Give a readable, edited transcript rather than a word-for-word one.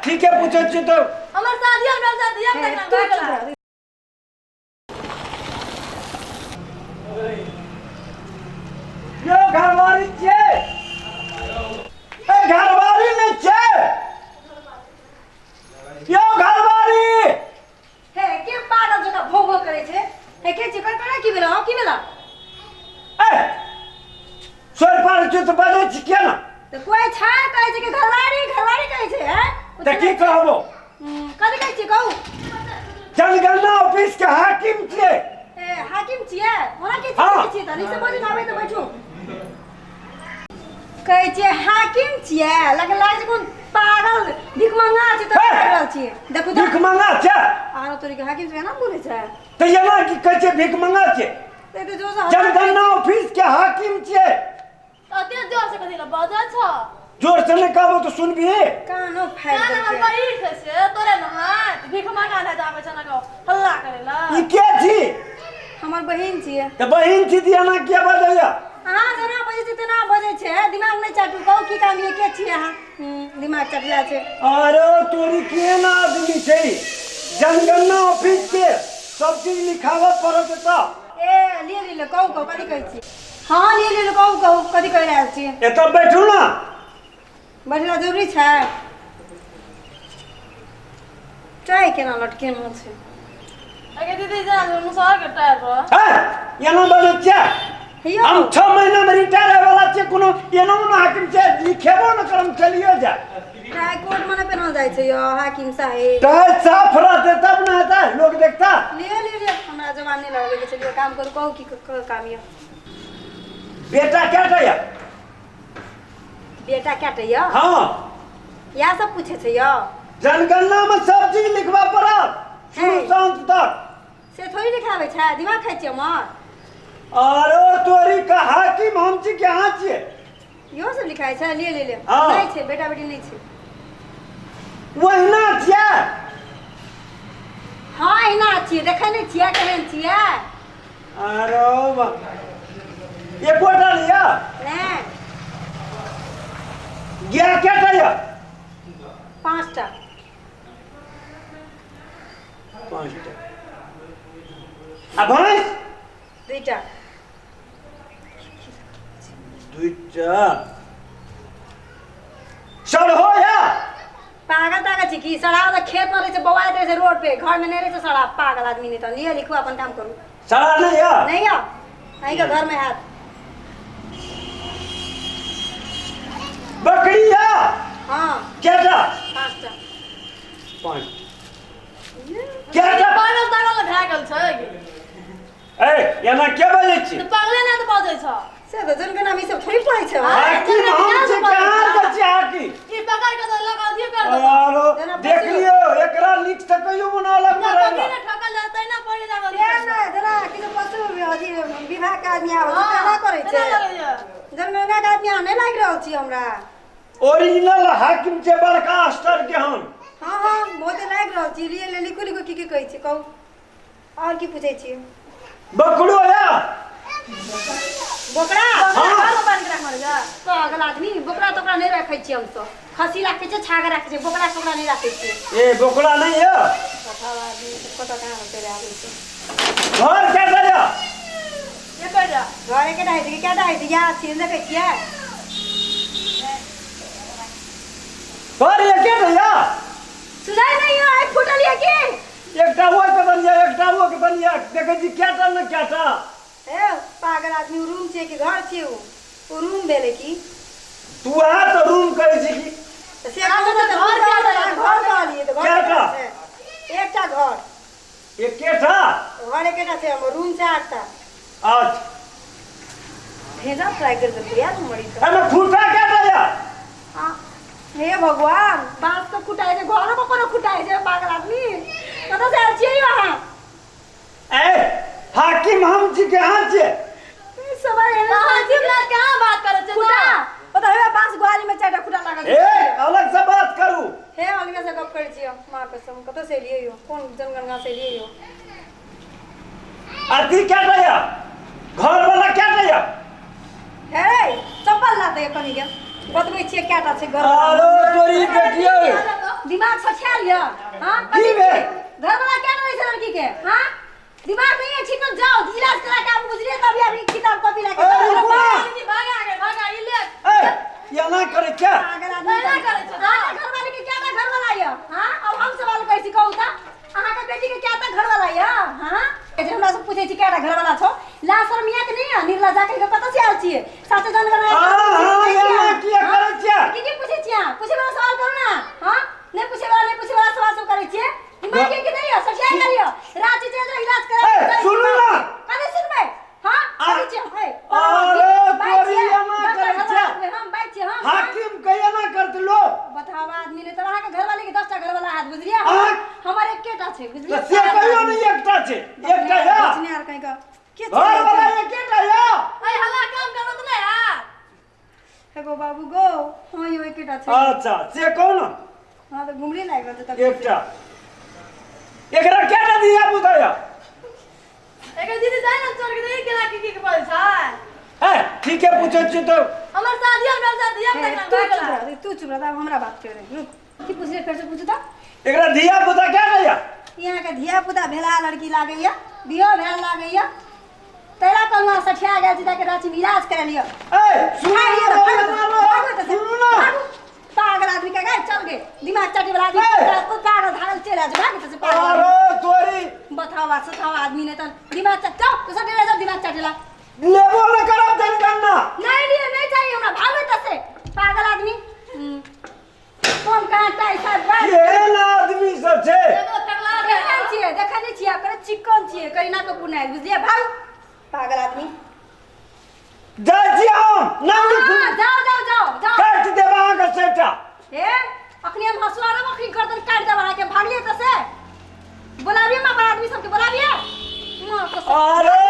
ठीक है पूछे छी तो हमर शादी हम शादी हम तक ना भागला यो घरवारी छे ए घरवारी ने छे यो घरवारी हे के पागल जका भोगो करे छे हे के चिकन करे की भेला की भेला ए सोर पर छ तो बाजे छी के ना तो कोई छा कहै छै के घरवारी कहै छै हैं त की कहबो कथि कहै छी कहू जनगणना ऑफिस के हाकिम छे ए हाकिम छियै ओना के छियै त नहीं समझ आबै त बैठू कहै छै हाकिम छियै लगला छै कोन पागल भिखमंगा छै त पागल छियै देखू भिख मंगा छे आरो तोरी के हाकिम से ना बोले छै त एना की कहै छै भिख मंगा छे ते तो जो जनगणना ऑफिस के हाकिम छे अते जोर से कथि ला बाजा छ जोर से नहीं कहबो तो सुनबी कानो फाड़ दे हमर बैठ से तोरे न हाथ भीख मांगा ना जाबे छ ना हल्ला करेला ई के छी हमर बहिन छियै त बहिन छी दियाना के बजैया हां जना बजे छै तना बजे छै दिमाग नहीं चाटू कहू की काम ये के छियै हां दिमाग चटला छै अरे तोरी केना आदमी छै जनगणना ऑफिस के सब चीज लिखावा पड़त त ए ले कहू कथि कहै छी हां ले कहू कथि कह रहल छी एत बैठू ना बैठना जरूरी छै ट्राई केना लटके न छै अगे दीदी जान मुसार के टायर पर है एना बजे छै हियो हम 6 महीना में रिटायर होय वाला छै कोनो एना न हाकिम छै लिखेबो न करम चलियो जा ट्राई कोर्ट में पेना जाय छै यो हाकिम साहब त साफ रहते तब न हेता लोग देखता ले हमरा जवान नहीं लगे के चलिए काम करू कहू की काम ये बेटा केटा या बेटा क्या या हां या सब पूछे छै यो जनगणना में सब चीज लिखवा पड़त शुरू से अंत तक से थोड़ी लिखावे छै दिमाग खाइ छै हमर अरे तोरी का हाकिम हम छी के हां छी यो सब लिखाय छै ले हाँ। नहीं छै बेटा बेटी नहीं छै वहिना छियै हां एना छियै देखै नहीं छियै केहन छियै अरे बा ये कोटा लिया ने गया केटा या 5टा 5टा आ भैंस 2टा 2टा सर हो या पागल छी की सड़ा त खेत में रहे छै बवाए रहे छै रोड पे घर में नहीं रहे छै सड़ा पागल आदमी नहीं त लिए लिखो अपन काम करू सड़ा नहीं या नहीं या नहीं का घर में हाथ बकरी या हां केटा 5टा 5 केटा पागल भागल छै ए एना के बजे छी तो पागले ना तो बाजे छ से तो जनगणना में सब थोड़ी पढ़े छै हाकिम हम छी कहां बच्चे हाकिम ई पकड़ के तो लगा दियो कर दो यारो देख लियो एकरा लिख सकइयो बना लग ना रहेगा पकड़ ठकल जातै ना पड़ी लागल ए ना जना कि पशु विभाग के आदमी आबै छै केना करे छै जनगणना के आदमी नहीं लाग रहल छी हमरा ओरिजिनल हाकिम छै बड़का स्तर के हम हां बहुत लाग रहल छी लिए लिखो की कहै छी कहू और की पूछै छी बकरो या बोकरा हां बन के रख मर जा पागल आदमी बोकरा तोकरा नहीं रखै छी हम तो खसी राखै छै छाग राखै छै बोकरा तोकरा नहीं राखै छी ए बोकरा नहीं है कथा आदमी कथा कहां होते रे आदमी से घर कैसे या ये कर जा घरे के डाइ के क्या डाइ या छी देखै छियै घर ये के या सुनाई नहीं है एक फुटल या की एकटा वो के बनिया एकटा वो के बनिया देखै छी केटा न केटा ए पागल आदमी रूम छै कि घर छै ओ रूम भेले की तू आ तो रूम करे छी की से घर डालिए तो घर केटा एकटा घर एकेटा घर एकेटा छै हम रूम 4टा आज भेजा ट्राई कर दे यार मरी तो एमे फूटा केटा या हां हे भगवान बात तो कुटाए छै घर में कोनो कुटाए छै पागल आदमी कतौ से आल छियै वहां ए हाकिम हम छी के हां छी सवाल है हाकिम ला कहां बात करे छै कुटा पता है बांस गुआरी में 4टा कुटा लागल ए अलग से बात करू हे अलग से गप कर छियो मां कसम कतौ से लिए हो कौन जनगणना से लिए हो अति केटा या घर वाला केटा या हे चप्पल ला दे कनी के बतबै छियै केटा छै घर आरो तोरी बेटियो दिमाग सठिया लिया हां की बे? घर वाला क्या नहीं से लड़की के हां दिमाग नहीं है ठीक जाओ इलाज करा के आप गुजरिए तभी अभी किताब कॉपी लेके भागा ये ले ये ना करे क्या पागल आदमी ना करे घर वाले के क्या था घर वाला है हां अब हम सवाल कैसे कहू था अहाँ के बेटी के क्या था घर वाला है हां जे हमरा से पूछे छी केटा घर वाला छो ला शर्मिया के नहीं है निर्ला जाके के पता से आल छिए साथे जन बना हां ये ना किया करे क्या की पूछे छिया पूछे वाला सवाल करू ना हां नहीं पूछे वाला सवाल सब करे छिए दिमाग के नहीं है सच्चाई करियो रांची जे इलाज करा सुनो ना अरे सुन बे हां अरे जे है अरे तोरी ये ना करे क्या हम बैठ छी हम हाकिम कहिया ना करत लो बतावा आदमी ने तो अहाँ के घर वाले के 10टा घर वाला हाथ गुजरिया हमारे एकेटा छे तो गुजरिया से कहियो नहीं एकटा छे एकटा है कुछ नहीं यार कहीं का के घर वाला एकेटा है ए हल्ला काम करत नहीं यार एगो बाबू गो हां यो एकेटा छे अच्छा से कौन हां तो घुमरी लाग रहत तब एकटा एकरा केटा दिया बुताया एक दीदी जाए ना चोर के नहीं केला की बोल छ है ठीक है पूछे छी तो हमर शादी और बेल शादी अब तक ना तू चुप रह हमरा बात कर रुक की पूछले फिर से पूछ ता एकरा दिया बुता क्या गया यहाँ के धिया पुता भेला लड़की लागैया बियो भेल लागैया तेरा कहूँ सठिया गया जिदा के रांची में इलाज करा लियो ए सुनो ना पागल आदमी का गाय चल गए दिमाग चाटे वाला आदमी तो पागल धागल चला जा भाग से पागल अरे तोरी बतावा सतावा आदमी ने तो दिमाग चाट जाओ तो सब डेरा सब दिमाग चाटेला लेबो न करब जन करना नहीं लिए नहीं चाहिए हमरा भागे तसे पागल आदमी कौन कांटा ऐसा बात ये ना आदमी सब छे तो टकला दे देखा नहीं छिए करे चिकन छिए कहीं ना तो पुनाई बुझिए भाग पागल आदमी जाय छी हम ना जाओ काट देबा का सेटा ए अखनी हम हसुआरा मखनी गर्दन काट देबा के भागलिए तसे बुलाविए मां आदमी सबके बुलाविए मां अरे